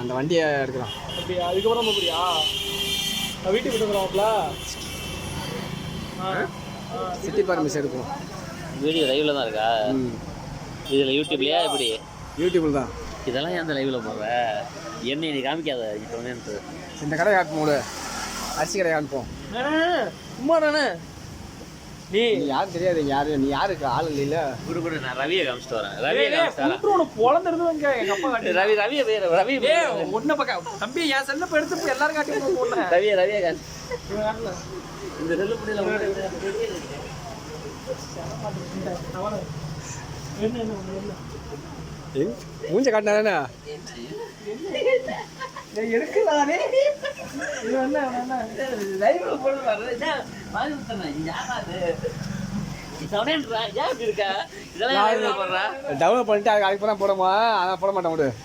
அந்த வண்டியை எடுக்கலாம். அப்படியா? அதுக்கப்புறம் அப்படியா வீட்டுக்கு விட்டு வந்துடுவாப்ல. சிட்டி பர்மிஷன் எடுக்கும். வீடியோ லைவ்ல தான் இருக்கா? இதில் யூடியூப்லையா எப்படி? யூடியூப்பில் தான். இதெல்லாம் ஏன் லைவில் போடுற? என்ன நீ காமிக்காத இப்போ வந்து இந்த கடை காட்டுமோடு அரிசி கடை காமிப்போம். சும்மா தானே நீ யாரும் தெரியாது. நீ யாருக்கு ஆள் இல்லைல்ல. குடு நான் ரவியை காமிச்சிட்டு வரேன். ரவியை காமிச்சிட்டு பொழந்துருதுங்க எங்க அப்பா காட்டி. ரவியை பேர் ரவி ஒன்ன பக்கம் தம்பி என் செல்ல போய் எடுத்து எல்லாரும் காட்டி போன ரவியை காட்டி இந்த செல்லு புடியில மூஞ்ச காட்டினாதானே எடுக்கலானே. டவுன்லோட் பண்ணிட்டு அதுக்கு போட போடமா. அதான் போட மாட்டேன்.